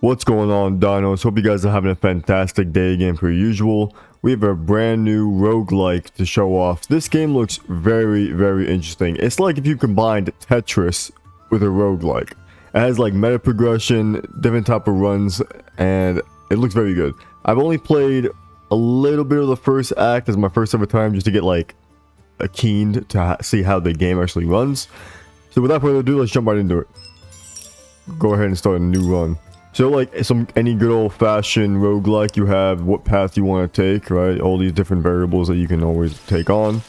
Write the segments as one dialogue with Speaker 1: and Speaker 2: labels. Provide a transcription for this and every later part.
Speaker 1: What's going on, Dinos? Hope you guys are having a fantastic day again per usual. We have a brand new roguelike to show off. This game looks very, very interesting. It's like if you combined Tetris with a roguelike. It has like meta progression, different type of runs, and it looks very good. I've only played a little bit of the first act as my first ever time just to get like a keen to see how the game actually runs. So without further ado, let's jump right into it. Go ahead and start a new run. So like any good old-fashioned roguelike, you have what path you want to take, right? All these different variables that you can always take on.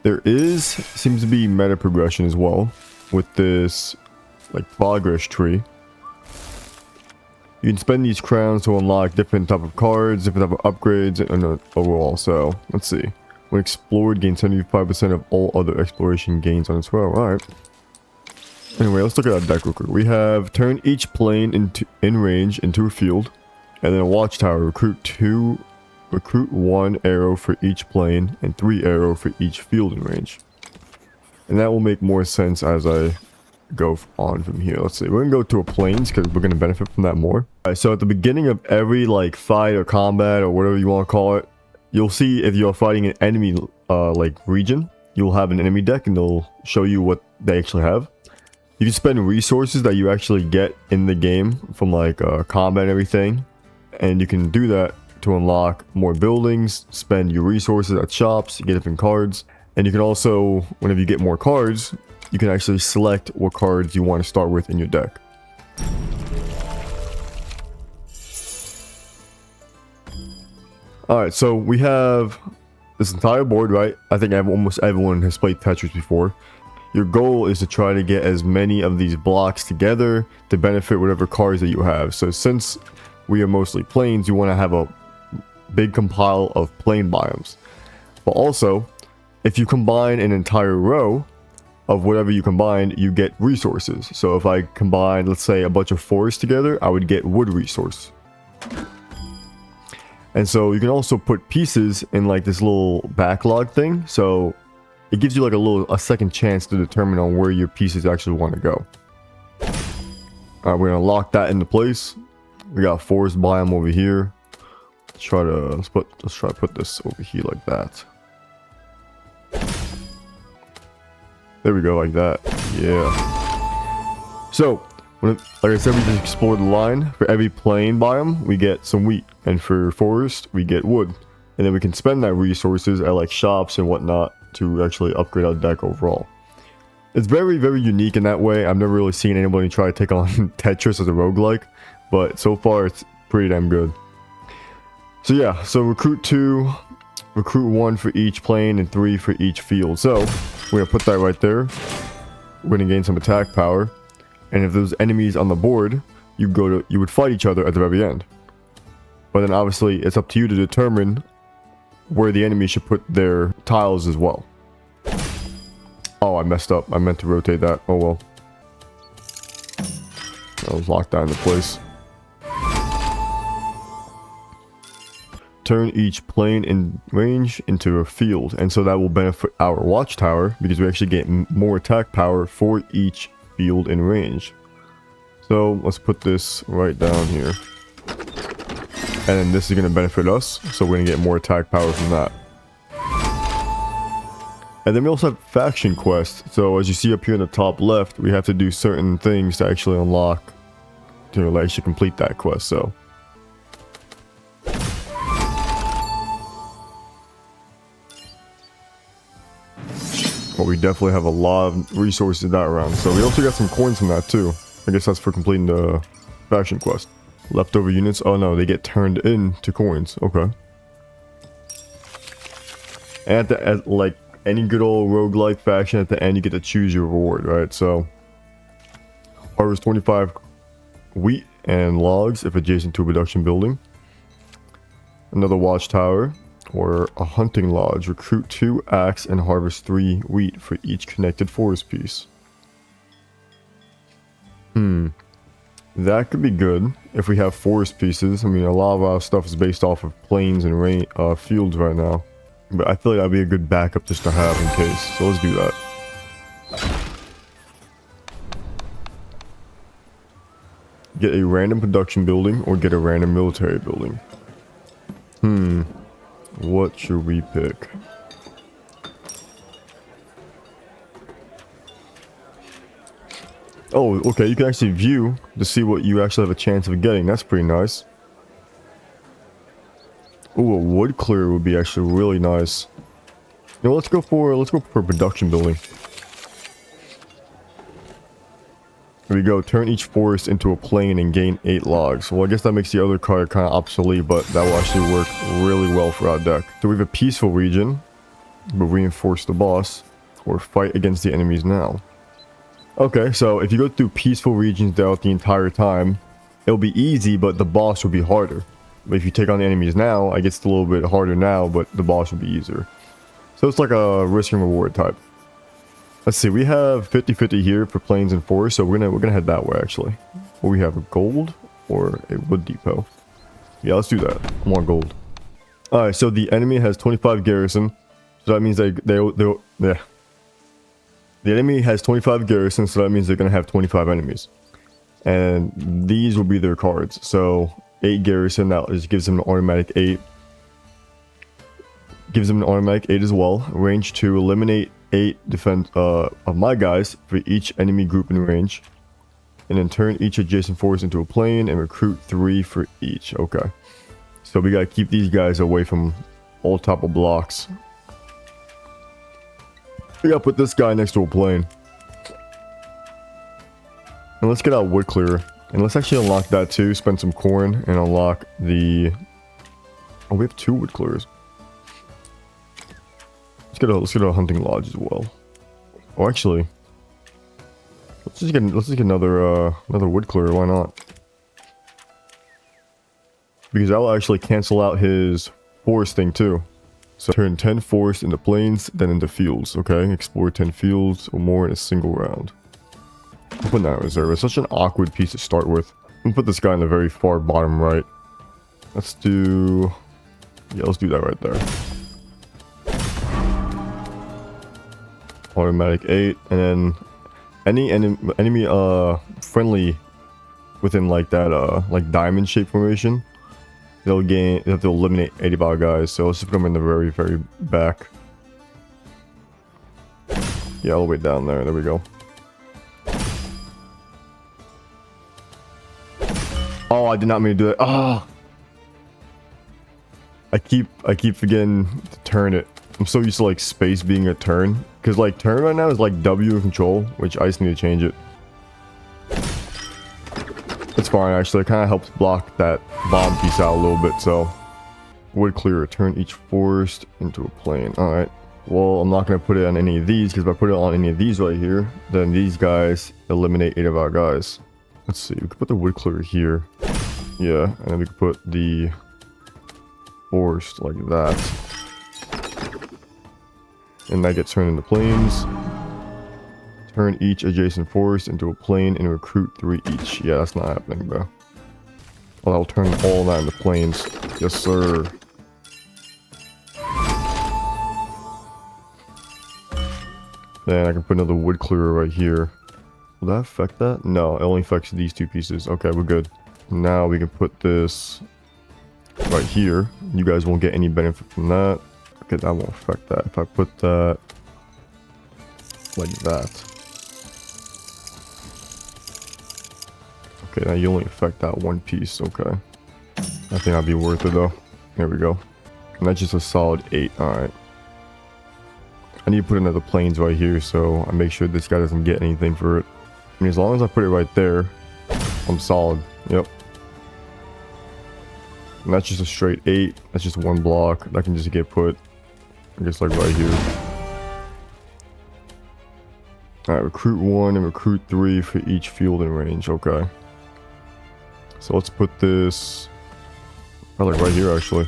Speaker 1: There seems to be meta progression as well with this like progress tree. You can spend these crowns to unlock different type of cards, different type of upgrades, and overall. So let's see. When explored, gain 75% of all other exploration gains on its row. All right. Anyway, let's look at our deck real quick. We have turn each plane in range into a field, and then a watchtower. Recruit 1 arrow for each plane and 3 arrow for each field in range. And that will make more sense as I go on from here. Let's see. We're gonna go to a planes because we're gonna benefit from that more. Alright, so at the beginning of every like fight or combat or whatever you want to call it, you'll see if you're fighting an enemy like region, you'll have an enemy deck and they'll show you what they actually have. You can spend resources that you actually get in the game from like combat and everything, and you can do that to unlock more buildings, spend your resources at shops, get different cards, and you can also, whenever you get more cards, you can actually select what cards you want to start with in your deck. Alright, so we have this entire board, right? I think almost everyone has played Tetris before. Your goal is to try to get as many of these blocks together to benefit whatever cards that you have. So since we are mostly plains, you want to have a big compile of plain biomes. But also, if you combine an entire row of whatever you combine, you get resources. So if I combine, let's say, a bunch of forests together, I would get wood resource. And so you can also put pieces in like this little backlog thing. So it gives you like a second chance to determine on where your pieces actually want to go. Alright, we're gonna lock that into place. We got forest biome over here. Let's try to put this over here like that. There we go, like that. Yeah. So, like I said, we just explored the line. For every plain biome, we get some wheat, and for forest, we get wood. And then we can spend that resources at like shops and whatnot to actually upgrade our deck overall. It's very, very unique in that way. I've never really seen anybody try to take on Tetris as a roguelike, but so far it's pretty damn good. So yeah, so recruit 1 for each plane and 3 for each field. So we're gonna put that right there. We're gonna gain some attack power, and if there's enemies on the board, you would fight each other at the very end. But then obviously it's up to you to determine where the enemy should put their tiles as well. Oh, I messed up. I meant to rotate that. Oh well. That was locked down into place. Turn each plane in range into a field, and so that will benefit our watchtower because we actually get more attack power for each field in range. So let's put this right down here. And then this is going to benefit us, so we're going to get more attack power from that. And then we also have faction quests. So as you see up here in the top left, we have to do certain things to actually unlock, to actually complete that quest. So well, we definitely have a lot of resources that round. So we also got some coins from that too. I guess that's for completing the faction quest. Leftover units, oh no, they get turned into coins. Okay. And like any good old roguelike faction, at the end you get to choose your reward, right? So harvest 25 wheat and logs if adjacent to a production building. Another watchtower or a hunting lodge. Recruit 2 axe and harvest 3 wheat for each connected forest piece. That could be good if we have forest pieces. I mean, a lot of our stuff is based off of plains and fields right now. But I feel like that'd be a good backup just to have in case. So let's do that. Get a random production building or get a random military building. What should we pick? Oh, okay, you can actually view to see what you actually have a chance of getting. That's pretty nice. Ooh, a wood clear would be actually really nice. You know, let's go for a production building. Here we go. Turn each forest into a plain and gain 8 logs. Well, I guess that makes the other card kind of obsolete, but that will actually work really well for our deck. So we have a peaceful region, but reinforce the boss, or fight against the enemies now. Okay, so if you go through peaceful regions throughout the entire time, it'll be easy, but the boss will be harder. But if you take on the enemies now, I guess it's a little bit harder now, but the boss will be easier. So it's like a risk and reward type. Let's see, we have 50-50 here for plains and forests, so we're gonna head that way actually. Or we have a gold or a wood depot. Yeah, let's do that. I want gold. Alright, so the enemy has 25 garrison. So that means yeah. The enemy has 25 garrison, so that means they're gonna have 25 enemies. And these will be their cards. So 8 garrison, that just gives them an automatic 8. Gives them an automatic 8 as well. Range 2, eliminate 8 defense of my guys for each enemy group in range. And then turn each adjacent force into a plane and recruit 3 for each. Okay. So we gotta keep these guys away from all type of blocks. We gotta put this guy next to a plane. And let's get out wood clearer. And let's actually unlock that too. Spend some corn and unlock the... Oh, we have 2 wood clearers. Let's get a hunting lodge as well. Oh, actually, let's just get another wood clearer. Why not? Because that will actually cancel out his forest thing too. So turn 10 forests into plains, then into fields. Okay, explore 10 fields or more in a single round. I'll put that in reserve. It's such an awkward piece to start with. I'm gonna put this guy in the very far bottom right. Let's do that right there. Automatic 8, and then any enemy friendly within like that like diamond shape formation, they have to eliminate 85 guys. So let's just put them in the very, very back. Yeah, all the way down there. There we go. Oh, I did not mean to do that. Ah, I keep forgetting to turn it. I'm so used to like space being a turn. Because like turn right now is like W control, which I just need to change it. It's fine actually, it kind of helps block that bomb piece out a little bit, so. Wood clearer, turn each forest into a plane. Alright, well I'm not going to put it on any of these, because if I put it on any of these right here, then these guys eliminate 8 of our guys. Let's see, we could put the wood clearer here. Yeah, and then we could put the forest like that. And that gets turned into plains. Turn each adjacent forest into a plane and recruit 3 each. Yeah, that's not happening, bro. Well, I'll turn all that into plains. Yes, sir. Then I can put another wood clearer right here. Will that affect that? No, it only affects these 2 pieces. Okay, we're good. Now we can put this right here. You guys won't get any benefit from that. Okay, that won't affect that. If I put that like that. Okay, now you only affect that 1 piece. Okay. I think that'd be worth it though. There we go. And that's just a solid 8. Alright. I need to put another plains right here so I make sure this guy doesn't get anything for it. I mean, as long as I put it right there, I'm solid. Yep. And that's just a straight 8. That's just 1 block. That can just get put, I guess, like right here. Alright, recruit 1 and recruit 3 for each field in range. Okay. So let's put this probably right here, actually.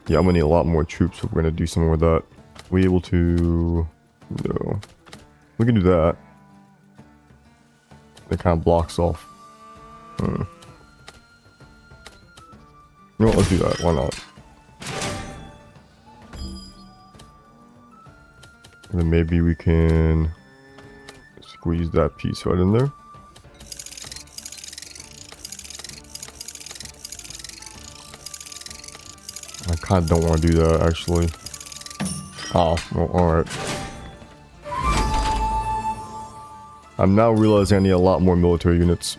Speaker 1: Yeah, I'm gonna need a lot more troops, so we're gonna do some more of that. We able to... No. We can do that. It kind of blocks off. You know what, let's do that. Why not? And then maybe we can squeeze that piece right in there. kind of don't want to do that, actually. Oh, well, alright. I'm now realizing I need a lot more military units.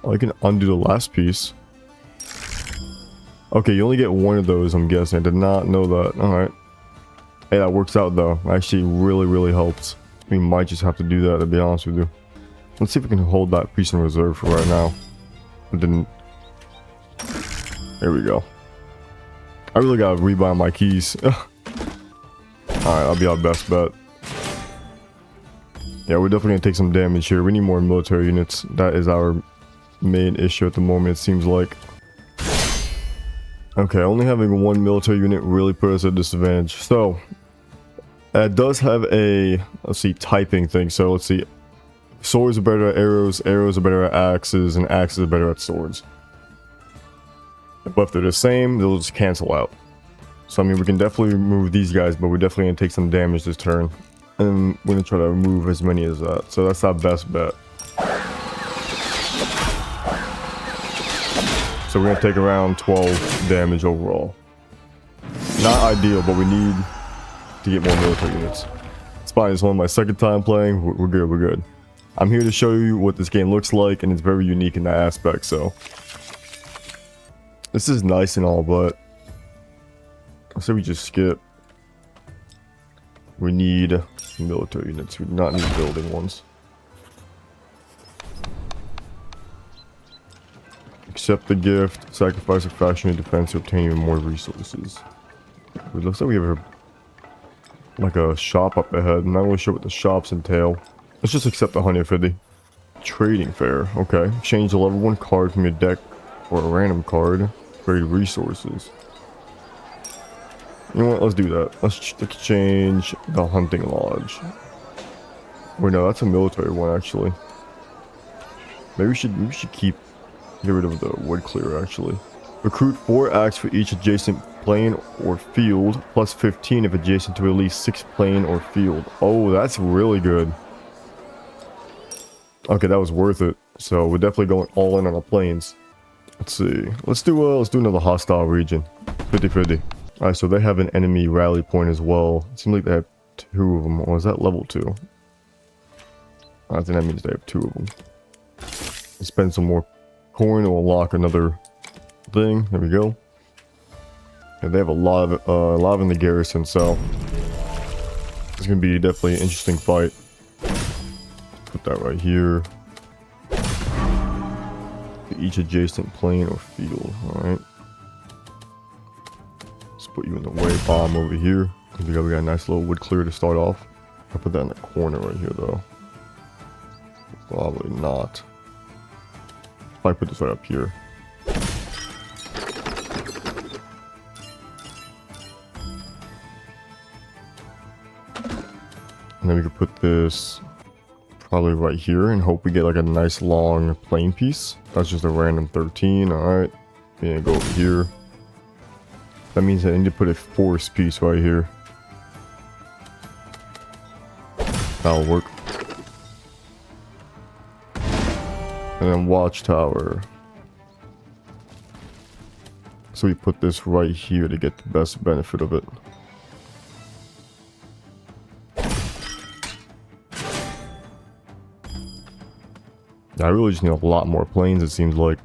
Speaker 1: Oh, I can undo the last piece. Okay, you only get one of those, I'm guessing. I did not know that. Alright. Hey, that works out, though. Actually, really helps. We might just have to do that, to be honest with you. Let's see if we can hold that piece in reserve for right now. I didn't. There we go. I really gotta rebuy my keys. Alright, I'll be our best bet. Yeah, we're definitely gonna take some damage here. We need more military units. That is our main issue at the moment, it seems like. Okay, only having one military unit really put us at a disadvantage. So, it does have a, let's see, typing thing. So, let's see. Swords are better at arrows, arrows are better at axes, and axes are better at swords. But if they're the same, they'll just cancel out. So, I mean, we can definitely remove these guys, but we're definitely going to take some damage this turn. And we're going to try to remove as many as that. So, that's our best bet. So we're going to take around 12 damage overall. Not ideal, but we need to get more military units. It's fine, it's only my second time playing. We're good, we're good. I'm here to show you what this game looks like, and it's very unique in that aspect, so. This is nice and all, but I say we just skip. We need military units. We do not need building ones. Accept the gift, sacrifice a faction in defense to obtain even more resources. It looks like we have like a shop up ahead. I'm not really sure what the shops entail. Let's just accept the 150. Trading fair. Okay. Exchange the level 1 card from your deck for a random card. Trade resources. You know what? Let's do that. Let's exchange the hunting lodge. Wait, no, that's a military one actually. Maybe we should get rid of the wood clear actually. Recruit 4 acts for each adjacent plane or field, plus 15 if adjacent to at least 6 plane or field. Oh, that's really good. Okay, that was worth it. So we're definitely going all in on the planes. Let's see. Let's do another hostile region. 50-50. Alright, so they have an enemy rally point as well. It seems like they have 2 of them. Or is that level 2? I think that means they have 2 of them. Let's spend some more coin to unlock another thing. There we go. And they have a lot in the garrison, so it's gonna be definitely an interesting fight. Put that right here. Each adjacent plane or field. All right. Let's put you in the way. Bomb over here. We got a nice little wood clear to start off. I'll put that in the corner right here, though. Probably not. Probably put this right up here. And then we could put this probably right here and hope we get like a nice long plane piece. That's just a random 13. Alright. We're gonna go over here. That means I need to put a force piece right here. That'll work. And then watchtower. So we put this right here to get the best benefit of it. I really just need a lot more planes, it seems like.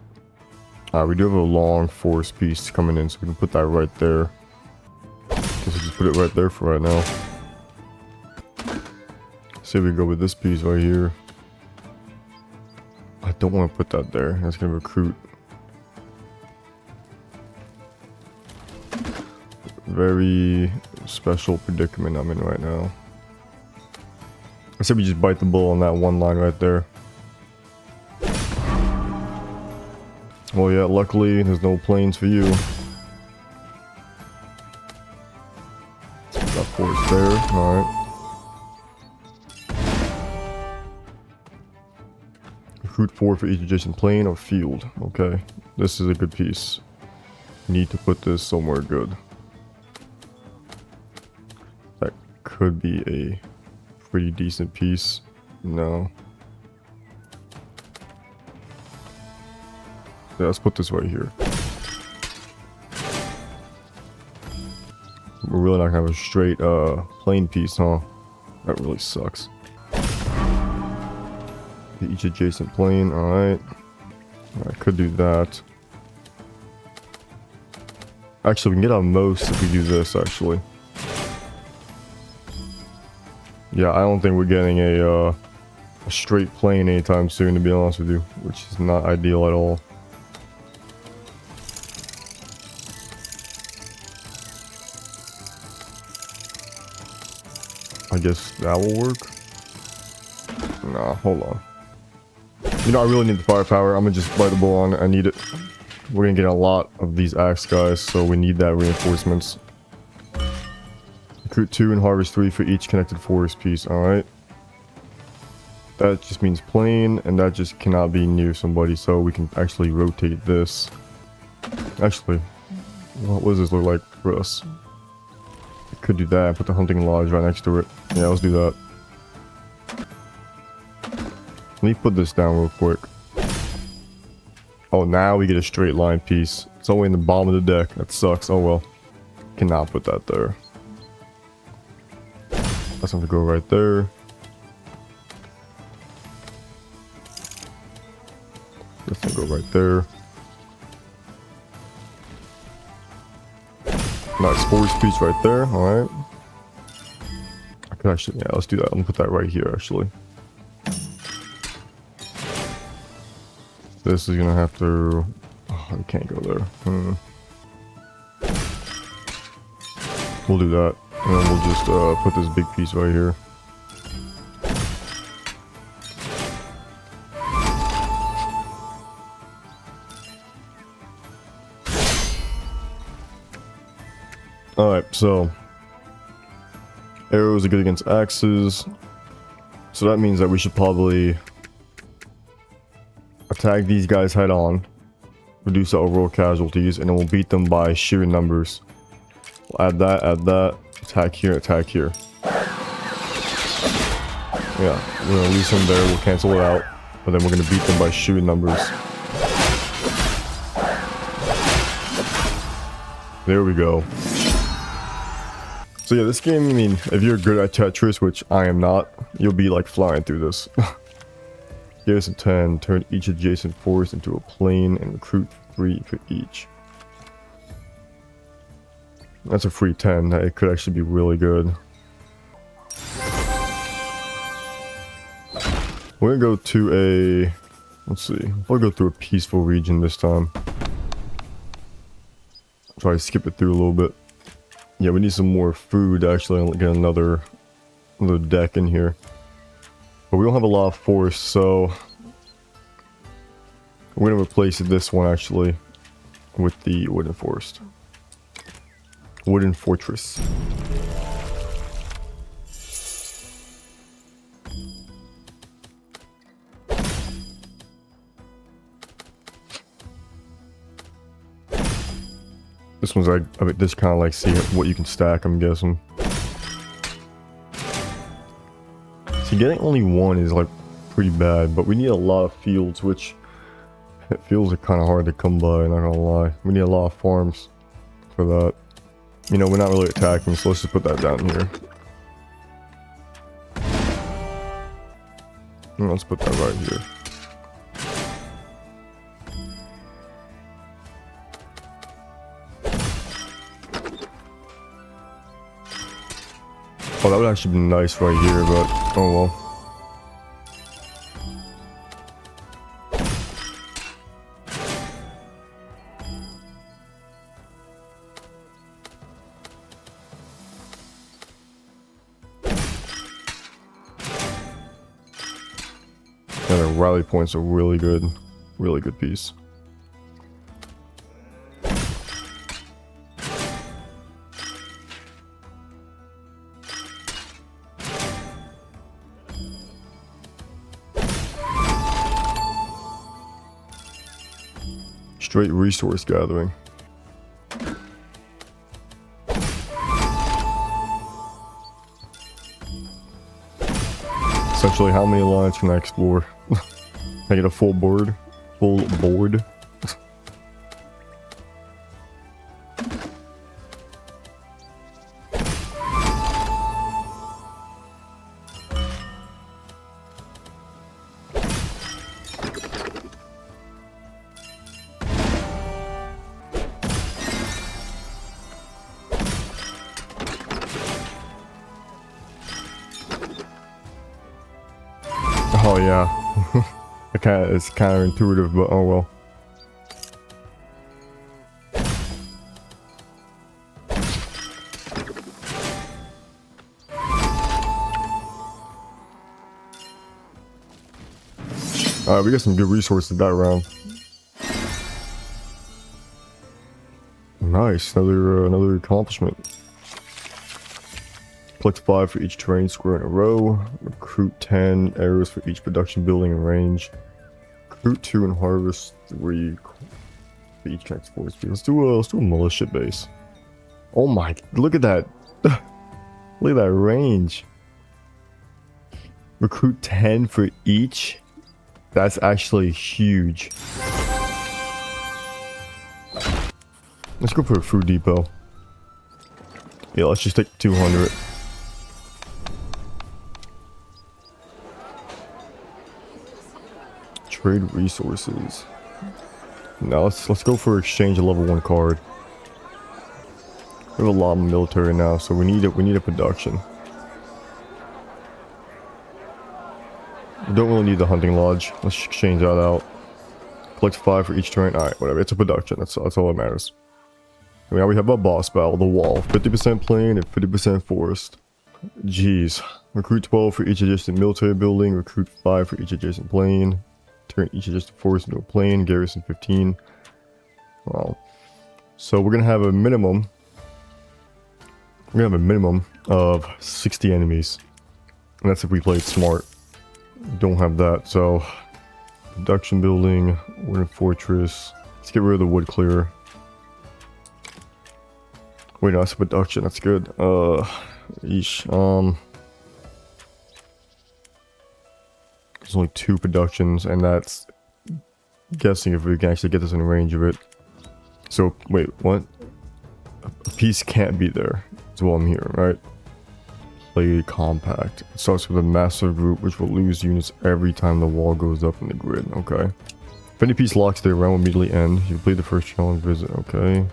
Speaker 1: We do have a long force piece coming in, so we can put that right there. Guess we'll just put it right there for right now. Say we go with this piece right here. I don't want to put that there. That's going to recruit. Very special predicament I'm in right now. I said we just bite the bullet on that one line right there. Well, yeah, luckily there's no planes for you. Got force there. Alright. Recruit 4 for each adjacent plane or field. Okay. This is a good piece. Need to put this somewhere good. That could be a pretty decent piece. No. Yeah, let's put this right here. We're really not gonna have a straight plane piece, huh? That really sucks. Each adjacent plane, alright. I could do that. Actually, we can get on most if we do this, actually. Yeah, I don't think we're getting a straight plane anytime soon, to be honest with you. Which is not ideal at all. I guess that will work. Nah, hold on. You know, I really need the firepower. I'm gonna just bite the bull on it. I need it. We're gonna get a lot of these axe guys, so we need that reinforcements. Recruit 2 and harvest 3 for each connected forest piece. Alright. That just means plane, and that just cannot be near somebody, so we can actually rotate this. Actually, what does this look like for us? We could do that. Put the hunting lodge right next to it. Yeah, let's do that. Let me put this down real quick. Oh, now we get a straight line piece. It's only in the bottom of the deck. That sucks. Oh well. Cannot put that there. That's going to go right there. That's going to go right there. Nice forest piece right there. Alright. I could actually, yeah, let's do that. I'm going to put that right here, actually. This is gonna have to... Oh, I can't go there. We'll do that. And then we'll just put this big piece right here. Alright, so... Arrows are good against axes. So that means that we should probably... attack these guys head on, reduce the overall casualties, and then we'll beat them by sheer numbers. We'll add that, attack here, attack here. Yeah, we're gonna lose them there, we'll cancel it out, but then we're gonna beat them by sheer numbers. There we go. So yeah, this game, I mean, if you're good at Tetris, which I am not, you'll be like flying through this. Garrison 10, turn each adjacent forest into a plane and recruit 3 for each. That's a free 10. It could actually be really good. We're gonna go to a... Let's see. We'll go through a peaceful region this time. Try to skip it through a little bit. Yeah, we need some more food to actually get another deck in here. But we don't have a lot of force, so we're going to replace this one actually with the wooden forest. Wooden fortress. This one's like, I mean, this kind of like see what you can stack, I'm guessing. See, getting only one is like pretty bad, but we need a lot of fields, which it feels like kind of hard to come by, not gonna lie. We need a lot of farms for that. You know, we're not really attacking, so let's just put that down here. And let's put that right here. Oh, that would actually be nice right here, but oh well. Yeah, the rally points are really good piece. Straight resource gathering. Essentially, how many lines can I explore? Can I get a full board? Full board? yeah. It's counterintuitive, but oh well. Alright, we got some good resources that round. Nice, another accomplishment. Collect 5 for each terrain square in a row. Recruit 10 arrows for each production building and range. Recruit 2 and harvest 3 for each connected force. Let's do a militia base. Oh my, look at that. Look at that range. Recruit 10 for each. That's actually huge. Let's go for a food depot. Yeah, let's just take 200. Trade resources. Now let's go for exchange a level 1 card. We have a lot of military now, so we need a production. We don't really need the hunting lodge. Let's exchange that out. Collect 5 for each terrain. Alright, whatever. It's a production. That's all that matters. And now we have a boss battle, the wall. 50% plain and 50% forest. Jeez. Recruit 12 for each adjacent military building. Recruit 5 for each adjacent plain. Turn each adjacent forest into a plain. Garrison 15. Wow. So we're gonna have a minimum. We're gonna have a minimum of 60 enemies. And that's if we played smart. Don't have that, so production building, wooden fortress. Let's get rid of the wood clearer. Wait, no, that's a production. That's good. There's only 2 productions, and that's guessing if we can actually get this in range of it. So wait, what? A piece can't be there. That's what I'm hearing, right? Play compact. It starts with a massive group which will lose units every time the wall goes up in the grid. Okay. If any piece locks there, round will immediately end. You play the first challenge visit. Okay.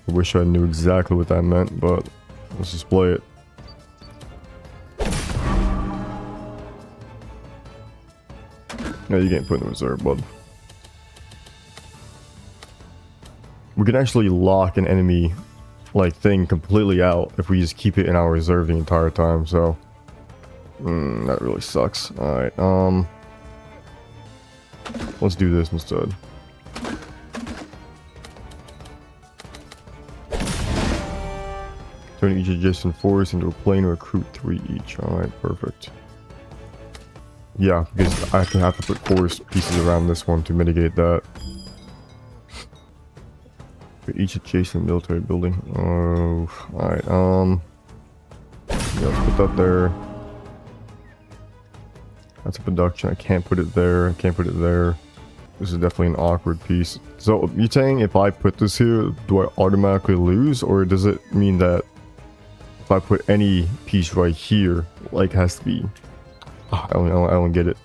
Speaker 1: I wish I knew exactly what that meant, but let's just play it. No, you can't put in the reserve, bud. We can actually lock an enemy thing completely out if we just keep it in our reserve the entire time, so that really sucks. Alright, let's do this instead. Turn each adjacent forest into a plain or recruit 3 each. Alright, perfect. Yeah, because I can have to put forest pieces around this one to mitigate that. For each adjacent military building. Oh, alright, yeah, let's put that there. That's a production. I can't put it there. I can't put it there. This is definitely an awkward piece. So, you're saying if I put this here, do I automatically lose? Or does it mean that if I put any piece right here, has to be... I don't get it.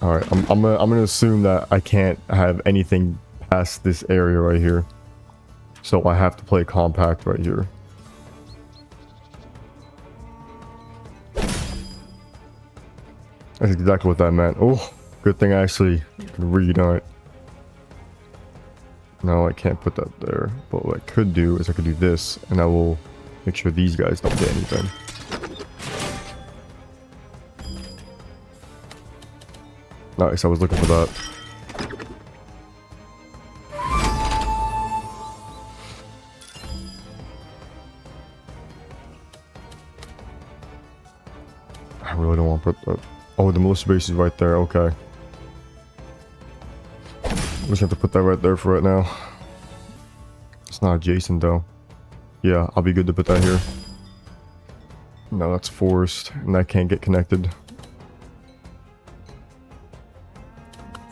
Speaker 1: Alright, I'm gonna assume that I can't have anything past this area right here. So I have to play compact right here. That's exactly what that meant. Oh, good thing I actually can read on it. No, I can't put that there. But what I could do is I could do this, and I will make sure these guys don't get anything. Nice, I was looking for that. I really don't want to put that. Oh, the militia base is right there. Okay. I'm just have to put that right there for right now. It's not adjacent though. Yeah, I'll be good to put that here. No, that's forest, and that can't get connected.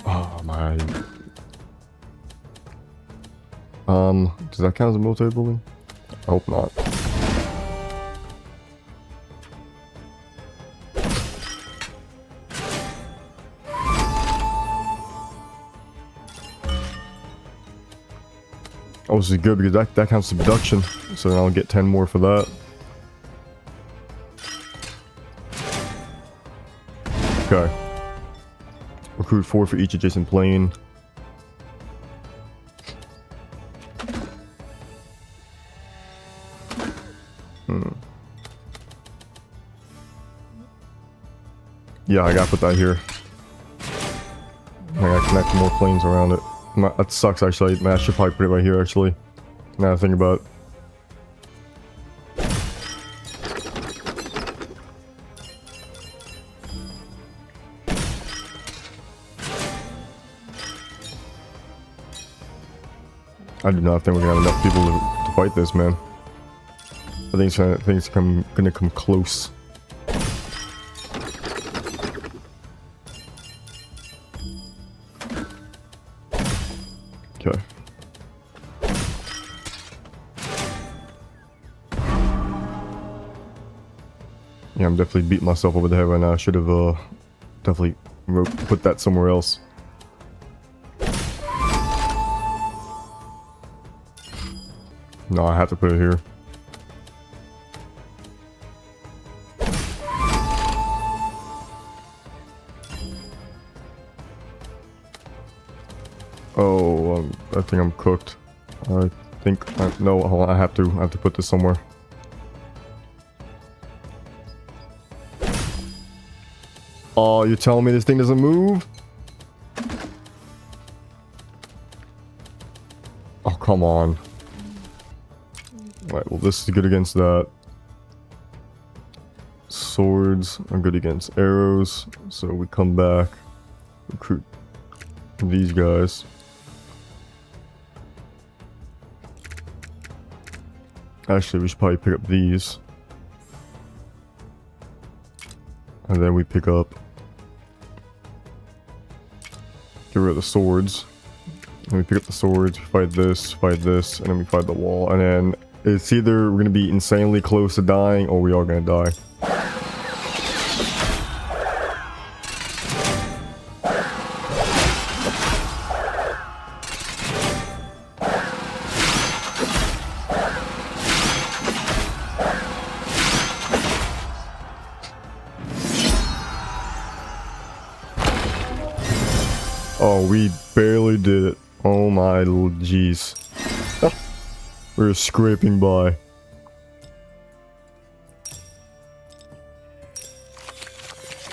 Speaker 1: Oh my. Does that count as a military building? I hope not. Oh, this is good because that counts as production, so then I'll get 10 more for that. Okay. Recruit 4 for each adjacent plane. Yeah, I gotta put that here. I gotta connect more planes around it. That sucks, actually. Man, I should probably put it right here, actually. Now I think about it. I do not think we're gonna have enough people to fight this, man. I think it's gonna come close. Okay. Yeah, I'm definitely beating myself over the head right now. I should have definitely put that somewhere else. No, I have to put it here. Oh, I think I'm cooked. I think no, hold on, I have to put this somewhere. Oh, you're telling me this thing doesn't move? Oh, come on. Alright, well, this is good against that. Swords are good against arrows, so we come back, recruit these guys. Actually, we should probably pick up these. And then we pick up... Get rid of the swords. And we pick up the swords, we fight this, and then we fight the wall. And then it's either we're going to be insanely close to dying, or we are going to die. Oh, we barely did it. Oh my jeez. We're scraping by.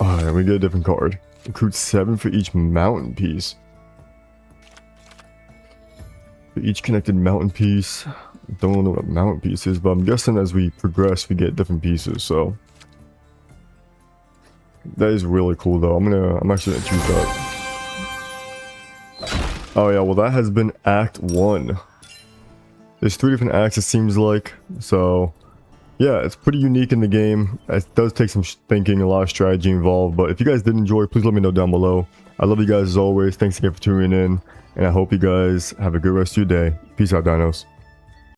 Speaker 1: Alright, we get a different card. Recruit 7 for each mountain piece. For each connected mountain piece. Don't know what a mountain piece is, but I'm guessing as we progress we get different pieces, so. That is really cool though. I'm actually gonna choose that. Oh yeah, well that has been Act 1. There's 3 different acts it seems like, so yeah, it's pretty unique in the game. It does take some thinking, a lot of strategy involved, but if you guys did enjoy, please let me know down below. I love you guys as always, thanks again for tuning in, and I hope you guys have a good rest of your day. Peace out, Dinos.